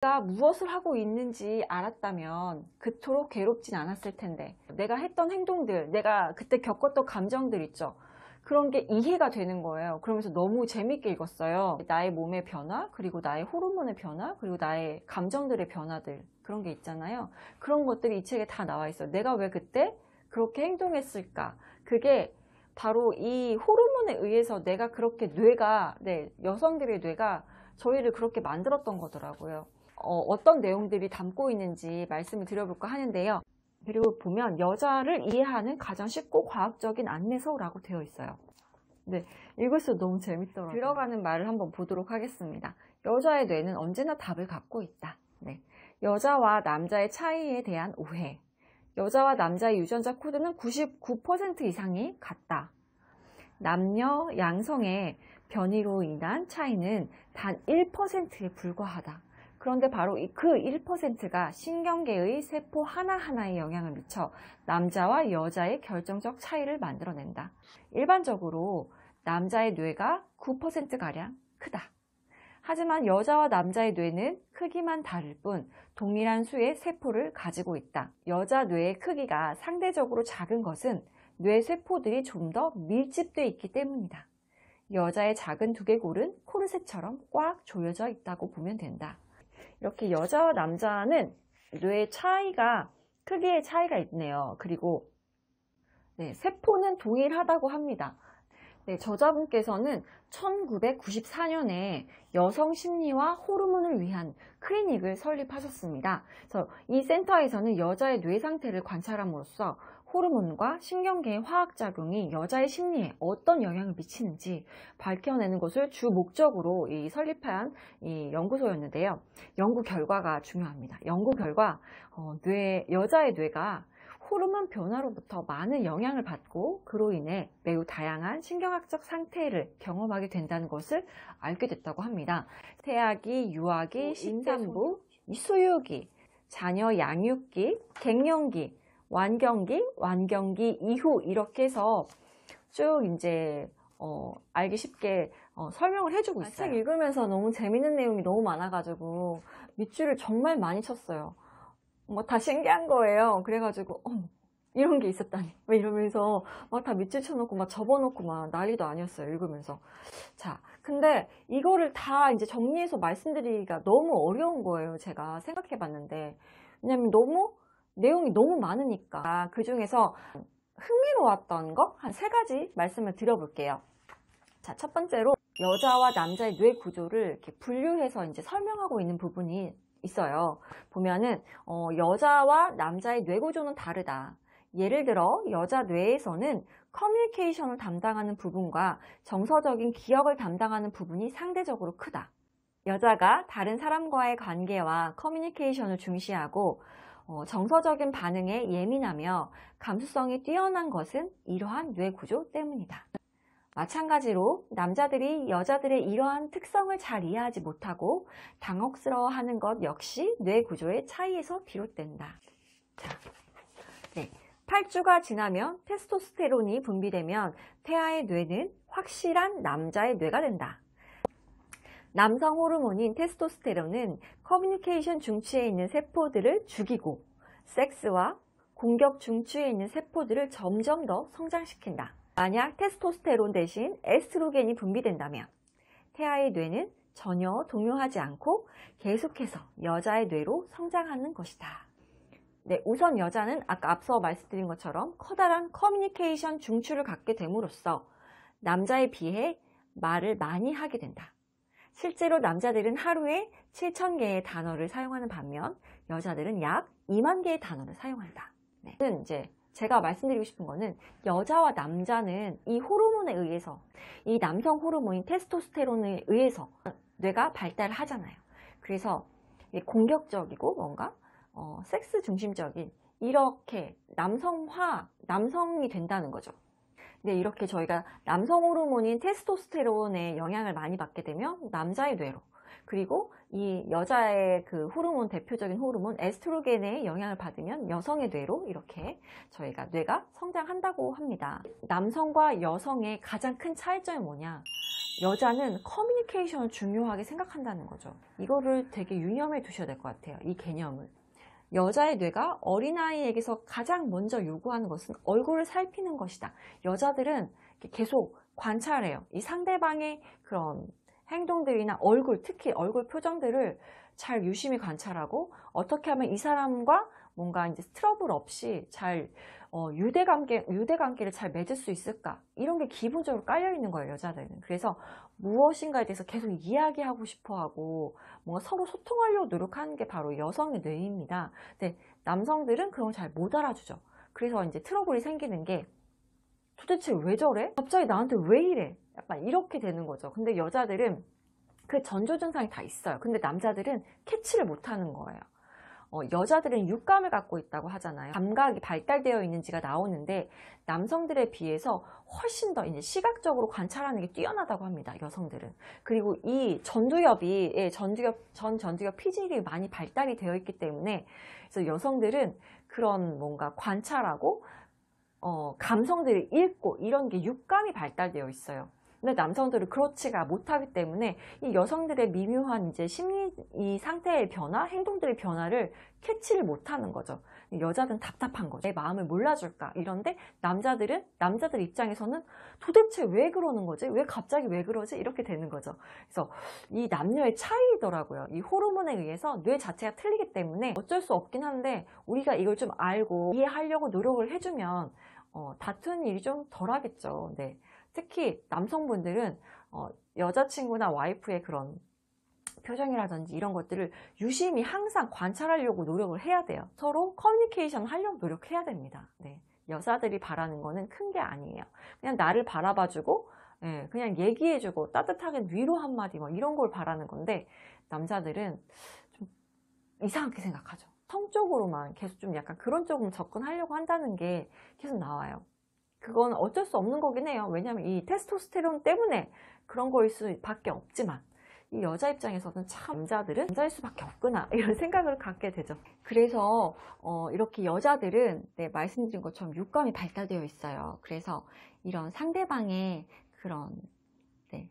내가 무엇을 하고 있는지 알았다면 그토록 괴롭진 않았을 텐데, 내가 했던 행동들, 내가 그때 겪었던 감정들 있죠. 그런 게 이해가 되는 거예요. 그러면서 너무 재밌게 읽었어요. 나의 몸의 변화, 그리고 나의 호르몬의 변화, 그리고 나의 감정들의 변화들, 그런 게 있잖아요. 그런 것들이 이 책에 다 나와 있어요. 내가 왜 그때 그렇게 행동했을까? 그게 바로 이 호르몬에 의해서 내가 그렇게 뇌가, 여성들의 뇌가 저희를 그렇게 만들었던 거더라고요. 어떤 내용들이 담고 있는지 말씀을 드려볼까 하는데요. 그리고 보면 여자를 이해하는 가장 쉽고 과학적인 안내서라고 되어 있어요. 네, 읽을수록 너무 재밌더라고요. 들어가는 말을 한번 보도록 하겠습니다. 여자의 뇌는 언제나 답을 갖고 있다. 네. 여자와 남자의 차이에 대한 오해. 여자와 남자의 유전자 코드는 99% 이상이 같다. 남녀 양성의 변이로 인한 차이는 단 1%에 불과하다. 그런데 바로 그 1%가 신경계의 세포 하나하나에 영향을 미쳐 남자와 여자의 결정적 차이를 만들어낸다. 일반적으로 남자의 뇌가 9%가량 크다. 하지만 여자와 남자의 뇌는 크기만 다를 뿐 동일한 수의 세포를 가지고 있다. 여자 뇌의 크기가 상대적으로 작은 것은 뇌 세포들이 좀 더 밀집되어 있기 때문이다. 여자의 작은 두개골은 코르셋처럼 꽉 조여져 있다고 보면 된다. 이렇게 여자와 남자는 뇌의 차이가, 크기의 차이가 있네요. 그리고 세포는 동일하다고 합니다. 저자분께서는 1994년에 여성 심리와 호르몬을 위한 클리닉을 설립하셨습니다. 그래서 이 센터에서는 여자의 뇌 상태를 관찰함으로써 호르몬과 신경계의 화학작용이 여자의 심리에 어떤 영향을 미치는지 밝혀내는 것을 주 목적으로 설립한 이 연구소였는데요. 연구 결과가 중요합니다. 연구 결과 여자의 뇌가 호르몬 변화로부터 많은 영향을 받고 그로 인해 매우 다양한 신경학적 상태를 경험하게 된다는 것을 알게 됐다고 합니다. 태아기, 유아기, 임산부, 소유기, 자녀 양육기, 갱년기, 완경기 이후 이렇게 해서 쭉 이제 알기 쉽게 설명을 해주고 있어요. 책 읽으면서 너무 재밌는 내용이 너무 많아가지고 밑줄을 정말 많이 쳤어요. 다 신기한 거예요. 그래가지고 이런 게 있었다니 왜 이러면서 막 다 밑줄 쳐놓고 막 접어놓고 막 난리도 아니었어요. 읽으면서. 자, 근데 이거를 다 이제 정리해서 말씀드리기가 너무 어려운 거예요. 제가 생각해봤는데. 왜냐면 내용이 너무 많으니까. 그 중에서 흥미로웠던 거 한 3가지 말씀을 드려볼게요. 자, 첫 번째로 여자와 남자의 뇌 구조를 이렇게 분류해서 이제 설명하고 있는 부분이 있어요. 보면은 여자와 남자의 뇌 구조는 다르다. 예를 들어 여자 뇌에서는 커뮤니케이션을 담당하는 부분과 정서적인 기억을 담당하는 부분이 상대적으로 크다. 여자가 다른 사람과의 관계와 커뮤니케이션을 중시하고 정서적인 반응에 예민하며 감수성이 뛰어난 것은 이러한 뇌 구조 때문이다. 마찬가지로 남자들이 여자들의 이러한 특성을 잘 이해하지 못하고 당혹스러워하는 것 역시 뇌 구조의 차이에서 비롯된다. 자, 8주가 지나면 테스토스테론이 분비되면 태아의 뇌는 확실한 남자의 뇌가 된다. 남성 호르몬인 테스토스테론은 커뮤니케이션 중추에 있는 세포들을 죽이고 섹스와 공격 중추에 있는 세포들을 점점 더 성장시킨다. 만약 테스토스테론 대신 에스트로겐이 분비된다면 태아의 뇌는 전혀 동요하지 않고 계속해서 여자의 뇌로 성장하는 것이다. 우선 여자는 아까 앞서 말씀드린 것처럼 커다란 커뮤니케이션 중추를 갖게 됨으로써 남자에 비해 말을 많이 하게 된다. 실제로 남자들은 하루에 7,000개의 단어를 사용하는 반면 여자들은 약 2만 개의 단어를 사용한다. 이제 제가 말씀드리고 싶은 거는 여자와 남자는 이 호르몬에 의해서, 이 남성 호르몬인 테스토스테론에 의해서 뇌가 발달을 하잖아요. 그래서 공격적이고 뭔가 섹스 중심적인 이렇게 남성이 된다는 거죠. 근데 이렇게 저희가 남성 호르몬인 테스토스테론의 영향을 많이 받게 되면 남자의 뇌로, 그리고 이 여자의 그 호르몬, 대표적인 호르몬 에스트로겐의 영향을 받으면 여성의 뇌로 이렇게 저희가 뇌가 성장한다고 합니다. 남성과 여성의 가장 큰 차이점이 뭐냐? 여자는 커뮤니케이션을 중요하게 생각한다는 거죠. 이거를 되게 유념해 두셔야 될 것 같아요. 이 개념을. 여자의 뇌가 어린아이에게서 가장 먼저 요구하는 것은 얼굴을 살피는 것이다. 여자들은 계속 관찰해요. 이 상대방의 그런 행동들이나 얼굴, 특히 얼굴 표정들을 잘 유심히 관찰하고 어떻게 하면 이 사람과 뭔가 이제 트러블 없이 잘 유대관계를 잘 맺을 수 있을까? 이런 게 기본적으로 깔려 있는 거예요, 여자들은. 그래서 무엇인가에 대해서 계속 이야기하고 싶어 하고 뭔가 서로 소통하려고 노력하는 게 바로 여성의 뇌입니다. 근데 남성들은 그런 걸 잘 못 알아주죠. 그래서 이제 트러블이 생기는 게 도대체 왜 저래? 갑자기 나한테 왜 이래? 약간 이렇게 되는 거죠. 근데 여자들은 그 전조증상이 다 있어요. 근데 남자들은 캐치를 못 하는 거예요. 여자들은 육감을 갖고 있다고 하잖아요. 감각이 발달되어 있는지가 나오는데 남성들에 비해서 훨씬 더 이제 시각적으로 관찰하는 게 뛰어나다고 합니다. 여성들은. 그리고 이 전두엽이 전두엽 피질이 많이 발달이 되어 있기 때문에 그래서 여성들은 그런 뭔가 관찰하고 감성들을 읽고 이런 게 육감이 발달되어 있어요. 근데 남성들은 그렇지가 못하기 때문에 이 여성들의 미묘한 이제 심리 이 상태의 변화, 행동들의 변화를 캐치를 못하는 거죠. 여자들은 답답한 거죠. 내 마음을 몰라줄까? 이런데 남자들 입장에서는 도대체 왜 그러는 거지? 왜 갑자기 왜 그러지? 이렇게 되는 거죠. 그래서 이 남녀의 차이더라고요. 이 호르몬에 의해서 뇌 자체가 틀리기 때문에 어쩔 수 없긴 한데 우리가 이걸 좀 알고 이해하려고 노력을 해주면 다투는 일이 좀 덜하겠죠. 네. 특히 남성분들은 여자친구나 와이프의 그런 표정이라든지 이런 것들을 유심히 항상 관찰하려고 노력을 해야 돼요. 서로 커뮤니케이션 하려고 노력해야 됩니다. 네. 여자들이 바라는 거는 큰 게 아니에요. 그냥 나를 바라봐주고 그냥 얘기해주고 따뜻하게 위로 한마디 뭐 이런 걸 바라는 건데 남자들은 좀 이상하게 생각하죠. 성적으로만 계속 좀 약간 그런 쪽으로 접근하려고 한다는 게 계속 나와요. 그건 어쩔 수 없는 거긴 해요. 왜냐하면 이 테스토스테론 때문에 그런 거일 수밖에 없지만 이 여자 입장에서는 참 남자들은 남자일 수밖에 없구나 이런 생각을 갖게 되죠. 그래서 이렇게 여자들은 말씀드린 것처럼 육감이 발달되어 있어요. 그래서 이런 상대방의 그런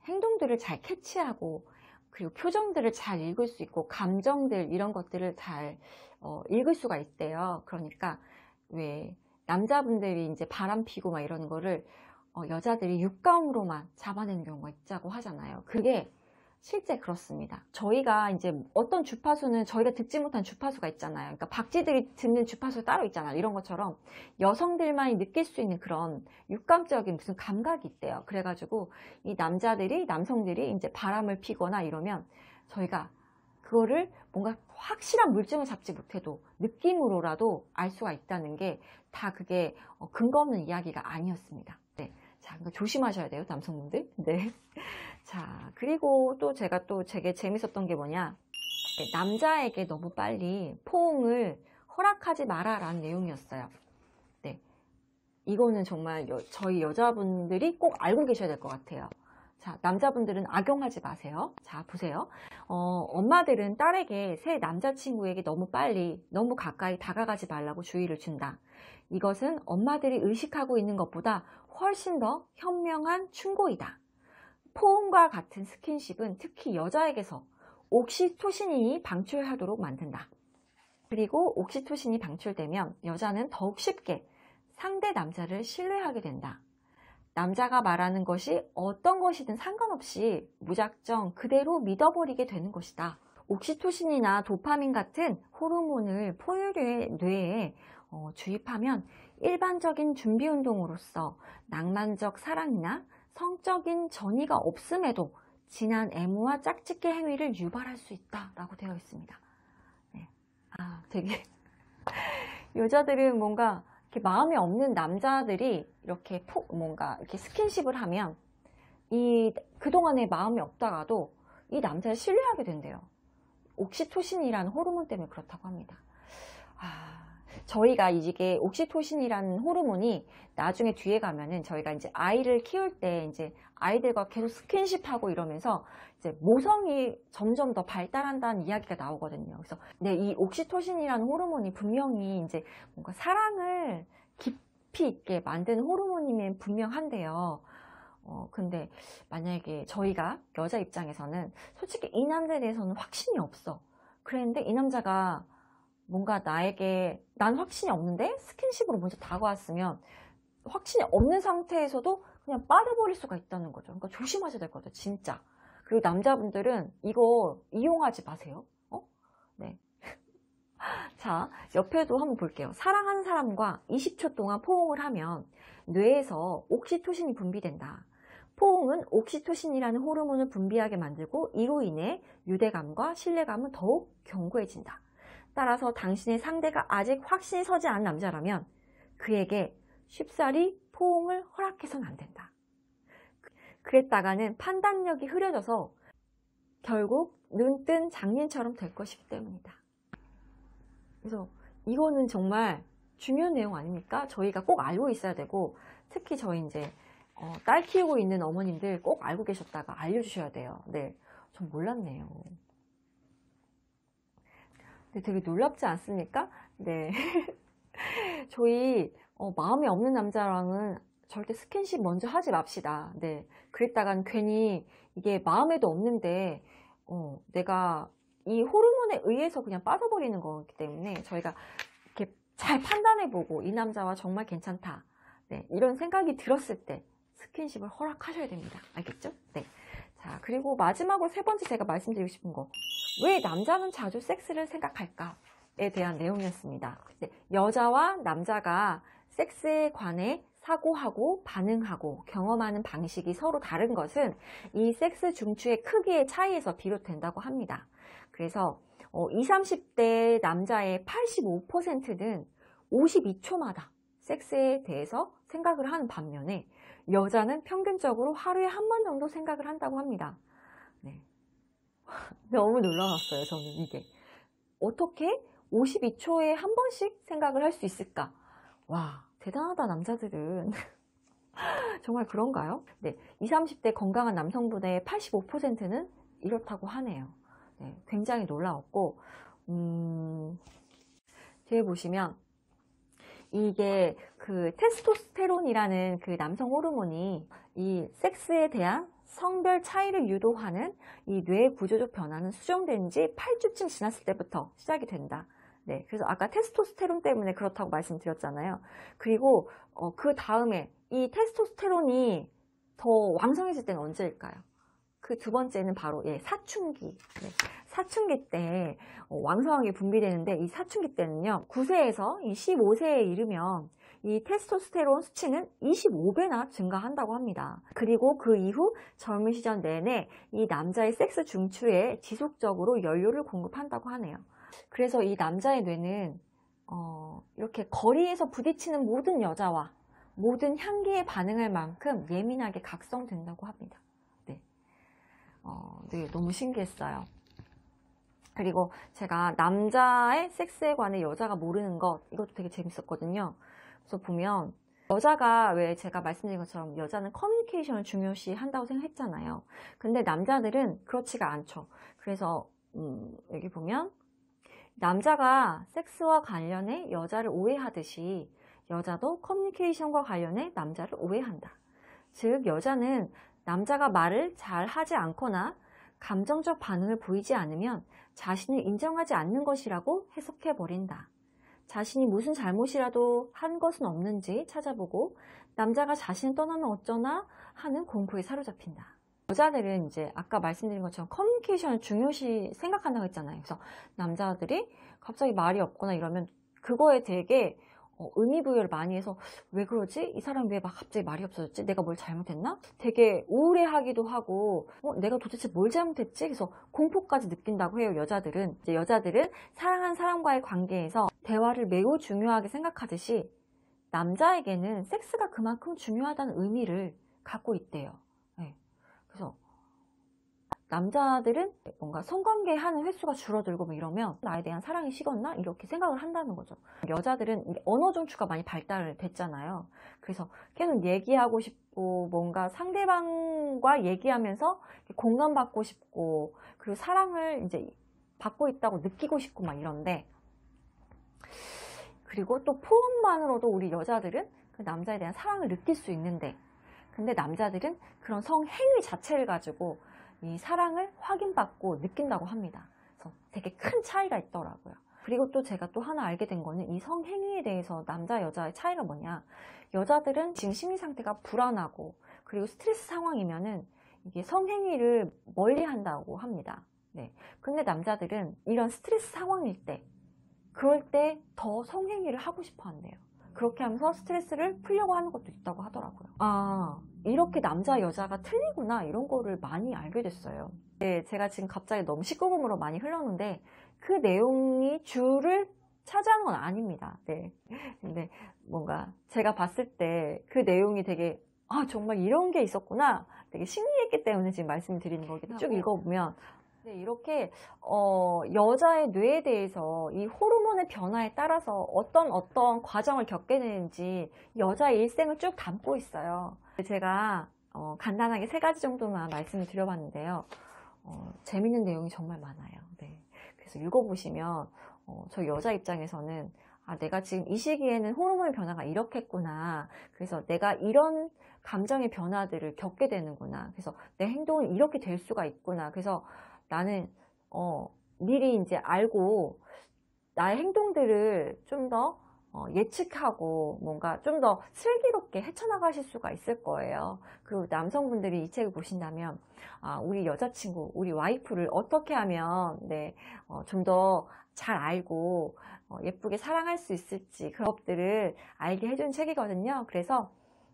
행동들을 잘 캐치하고 그리고 표정들을 잘 읽을 수 있고 감정들 이런 것들을 잘 읽을 수가 있대요. 그러니까 왜 남자분들이 이제 바람 피고 막 이러는 거를 여자들이 육감으로만 잡아내는 경우가 있다고 하잖아요. 그게 실제 그렇습니다. 저희가 이제 어떤 주파수는 저희가 듣지 못한 주파수가 있잖아요. 그러니까 박쥐들이 듣는 주파수 따로 있잖아요. 이런 것처럼 여성들만이 느낄 수 있는 그런 육감적인 무슨 감각이 있대요. 그래가지고 이 남성들이 이제 바람을 피거나 이러면 저희가 그거를 뭔가 확실한 물증을 잡지 못해도 느낌으로라도 알 수가 있다는 게 다 그게 근거 없는 이야기가 아니었습니다. 네. 자, 그러니까 조심하셔야 돼요, 남성분들. 네. 자, 그리고 또 제가 또 되게 재밌었던 게 뭐냐. 남자에게 너무 빨리 포옹을 허락하지 마라 라는 내용이었어요. 네. 이거는 정말 저희 여자분들이 꼭 알고 계셔야 될 것 같아요. 자, 남자분들은 악용하지 마세요. 자, 보세요. 엄마들은 딸에게 새 남자친구에게 너무 빨리, 너무 가까이 다가가지 말라고 주의를 준다. 이것은 엄마들이 의식하고 있는 것보다 훨씬 더 현명한 충고이다. 포옹과 같은 스킨십은 특히 여자에게서 옥시토신이 방출하도록 만든다. 그리고 옥시토신이 방출되면 여자는 더욱 쉽게 상대 남자를 신뢰하게 된다. 남자가 말하는 것이 어떤 것이든 상관없이 무작정 그대로 믿어버리게 되는 것이다. 옥시토신이나 도파민 같은 호르몬을 포유류의 뇌에 주입하면 일반적인 준비운동으로서 낭만적 사랑이나 성적인 전이가 없음에도 진한 애무와 짝짓기 행위를 유발할 수 있다라고 되어 있습니다. 네. 되게 여자들은 뭔가 이렇게 마음에 없는 남자들이 이렇게 뭔가 이렇게 스킨십을 하면 그동안에 마음이 없다가도 이 남자를 신뢰하게 된대요. 옥시토신이라는 호르몬 때문에 그렇다고 합니다. 저희가 이게 옥시토신이라는 호르몬이 나중에 뒤에 가면은 저희가 이제 아이를 키울 때 이제 아이들과 계속 스킨십하고 이러면서 이제 모성이 점점 더 발달한다는 이야기가 나오거든요. 그래서 네, 이 옥시토신이라는 호르몬이 분명히 이제 뭔가 사랑을 깊이 있게 만드는 호르몬이면 분명한데요. 근데 만약에 저희가 여자 입장에서는 솔직히 이 남자에 대해서는 확신이 없어. 그랬는데 이 남자가 뭔가 나에게 난 확신이 없는데 스킨십으로 먼저 다가왔으면 확신이 없는 상태에서도 그냥 빠져버릴 수가 있다는 거죠. 그러니까 조심하셔야 될 것 같아요, 진짜. 그리고 남자분들은 이거 이용하지 마세요. 네. 자, 옆에도 한번 볼게요. 사랑하는 사람과 20초 동안 포옹을 하면 뇌에서 옥시토신이 분비된다. 포옹은 옥시토신이라는 호르몬을 분비하게 만들고 이로 인해 유대감과 신뢰감은 더욱 견고해진다. 따라서 당신의 상대가 아직 확신이 서지 않은 남자라면 그에게 쉽사리 포옹을 허락해서는 안 된다. 그랬다가는 판단력이 흐려져서 결국 눈뜬 장님처럼 될 것이기 때문이다. 그래서 이거는 정말 중요한 내용 아닙니까? 저희가 꼭 알고 있어야 되고, 특히 저희 이제 딸 키우고 있는 어머님들 꼭 알고 계셨다가 알려주셔야 돼요. 네, 전 몰랐네요. 근데 되게 놀랍지 않습니까? 네. 저희 마음에 없는 남자랑은 절대 스킨십 먼저 하지 맙시다. 네. 그랬다간 괜히 이게 마음에도 없는데 내가 이 호르몬에 의해서 그냥 빠져버리는 거기 때문에 저희가 이렇게 잘 판단해보고 이 남자와 정말 괜찮다. 네. 이런 생각이 들었을 때 스킨십을 허락하셔야 됩니다. 알겠죠? 네. 자, 그리고 마지막으로 세 번째 제가 말씀드리고 싶은 거. 왜 남자는 자주 섹스를 생각할까에 대한 내용이었습니다. 네, 여자와 남자가 섹스에 관해 사고하고 반응하고 경험하는 방식이 서로 다른 것은 이 섹스 중추의 크기의 차이에서 비롯된다고 합니다. 그래서 20, 30대 남자의 85%는 52초마다 섹스에 대해서 생각을 하는 반면에 여자는 평균적으로 하루에 한 번 정도 생각을 한다고 합니다. 네. 너무 놀라웠어요, 저는 이게. 어떻게 52초에 한 번씩 생각을 할 수 있을까? 와, 대단하다, 남자들은. 정말 그런가요? 네, 20, 30대 건강한 남성분의 85%는 이렇다고 하네요. 네, 굉장히 놀라웠고, 뒤에 보시면, 이게 그 테스토스테론이라는 그 남성 호르몬이 이 섹스에 대한 성별 차이를 유도하는 이 뇌 구조적 변화는 수정된 지 8주쯤 지났을 때부터 시작이 된다. 네, 그래서 아까 테스토스테론 때문에 그렇다고 말씀드렸잖아요. 그리고 그 다음에 이 테스토스테론이 더 왕성해질 때는 언제일까요? 그 두 번째는 바로 사춘기. 네, 사춘기 때 왕성하게 분비되는데 이 사춘기 때는요 9세에서 15세에 이르면 이 테스토스테론 수치는 25배나 증가한다고 합니다. 그리고 그 이후 젊은 시절 내내 이 남자의 섹스 중추에 지속적으로 연료를 공급한다고 하네요. 그래서 이 남자의 뇌는 이렇게 거리에서 부딪히는 모든 여자와 모든 향기에 반응할 만큼 예민하게 각성된다고 합니다. 네, 네, 너무 신기했어요. 그리고 제가 남자의 섹스에 관해 여자가 모르는 것, 이것도 되게 재밌었거든요. 그래서 보면 여자가 왜 제가 말씀드린 것처럼 여자는 커뮤니케이션을 중요시 한다고 생각했잖아요. 근데 남자들은 그렇지가 않죠. 그래서 여기 보면 남자가 섹스와 관련해 여자를 오해하듯이 여자도 커뮤니케이션과 관련해 남자를 오해한다. 즉 여자는 남자가 말을 잘 하지 않거나 감정적 반응을 보이지 않으면 자신을 인정하지 않는 것이라고 해석해버린다. 자신이 무슨 잘못이라도 한 것은 없는지 찾아보고 남자가 자신을 떠나면 어쩌나 하는 공포에 사로잡힌다. 여자들은 이제 아까 말씀드린 것처럼 커뮤니케이션을 중요시 생각한다고 했잖아요. 그래서 남자들이 갑자기 말이 없거나 이러면 그거에 되게 의미부여를 많이 해서 왜 그러지? 이 사람 왜 막 갑자기 말이 없어졌지? 내가 뭘 잘못했나? 되게 우울해하기도 하고 내가 도대체 뭘 잘못했지? 그래서 공포까지 느낀다고 해요. 여자들은. 이제 여자들은 사랑하는 사람과의 관계에서 대화를 매우 중요하게 생각하듯이 남자에게는 섹스가 그만큼 중요하다는 의미를 갖고 있대요. 네. 그래서 남자들은 뭔가 성관계 하는 횟수가 줄어들고 뭐 이러면 나에 대한 사랑이 식었나? 이렇게 생각을 한다는 거죠. 여자들은 언어 정추가 많이 발달됐잖아요. 그래서 계속 얘기하고 싶고 뭔가 상대방과 얘기하면서 공감받고 싶고 그리고 사랑을 이제 받고 있다고 느끼고 싶고 막 이런데, 그리고 또 포옹만으로도 우리 여자들은 그 남자에 대한 사랑을 느낄 수 있는데, 근데 남자들은 그런 성행위 자체를 가지고 이 사랑을 확인받고 느낀다고 합니다. 그래서 되게 큰 차이가 있더라고요. 그리고 또 제가 또 하나 알게 된 거는 이 성행위에 대해서 남자 여자의 차이가 뭐냐, 여자들은 지금 심리 상태가 불안하고 그리고 스트레스 상황이면은 이게 성행위를 멀리 한다고 합니다. 네. 근데 남자들은 이런 스트레스 상황일 때, 그럴 때 더 성행위를 하고 싶어 한대요. 그렇게 하면서 스트레스를 풀려고 하는 것도 있다고 하더라고요. 아, 이렇게 남자 여자가 틀리구나, 이런 거를 많이 알게 됐어요. 네, 제가 지금 갑자기 너무 19금으로 많이 흘렀는데 그 내용이 주를 차지하는 건 아닙니다. 네. 근데 뭔가 제가 봤을 때 그 내용이 되게, 아, 정말 이런 게 있었구나, 되게 신기했기 때문에 지금 말씀드리는 거긴 하고, 쭉 읽어보면 네, 이렇게 여자의 뇌에 대해서 이 호르몬의 변화에 따라서 어떤 과정을 겪게 되는지 여자의 일생을 쭉 담고 있어요. 제가 간단하게 3가지 정도만 말씀을 드려봤는데요. 재밌는 내용이 정말 많아요. 네. 그래서 읽어보시면 저 여자 입장에서는, 아, 내가 지금 이 시기에는 호르몬의 변화가 이렇겠구나. 그래서 내가 이런 감정의 변화들을 겪게 되는구나. 그래서 내 행동은 이렇게 될 수가 있구나. 그래서 나는 미리 이제 알고 나의 행동들을 좀 더 예측하고 뭔가 좀 더 슬기롭게 헤쳐나가실 수가 있을 거예요. 그리고 남성분들이 이 책을 보신다면, 아, 우리 여자친구, 우리 와이프를 어떻게 하면 네, 좀 더 잘 알고 예쁘게 사랑할 수 있을지, 그런 것들을 알게 해주는 책이거든요. 그래서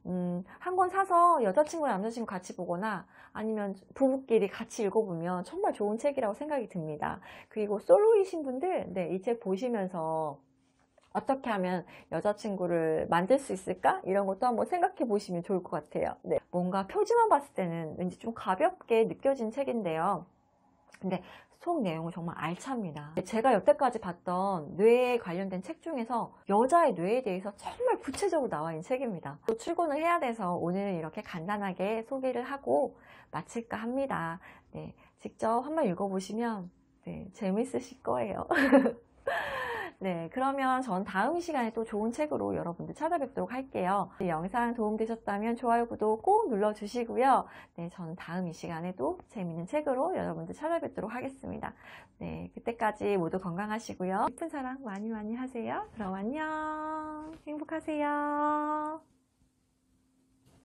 한 권 사서 여자친구랑 남자친구 같이 보거나 아니면 부부끼리 같이 읽어보면 정말 좋은 책이라고 생각이 듭니다. 그리고 솔로이신 분들, 네, 이 책 보시면서 어떻게 하면 여자친구를 만들 수 있을까? 이런 것도 한번 생각해 보시면 좋을 것 같아요. 네, 뭔가 표지만 봤을 때는 왠지 좀 가볍게 느껴진 책인데요. 근데 속 내용은 정말 알찹니다. 제가 여태까지 봤던 뇌에 관련된 책 중에서 여자의 뇌에 대해서 정말 구체적으로 나와 있는 책입니다. 또 출근을 해야 돼서 오늘은 이렇게 간단하게 소개를 하고 마칠까 합니다. 네, 직접 한번 읽어보시면 네, 재밌으실 거예요. 네, 그러면 전 다음 시간에 또 좋은 책으로 여러분들 찾아뵙도록 할게요. 이 영상 도움되셨다면 좋아요, 구독 꼭 눌러주시고요. 네, 저는 다음 이 시간에도 재밌는 책으로 여러분들 찾아뵙도록 하겠습니다. 네, 그때까지 모두 건강하시고요. 예쁜 사랑 많이 많이 하세요. 그럼 안녕. 행복하세요.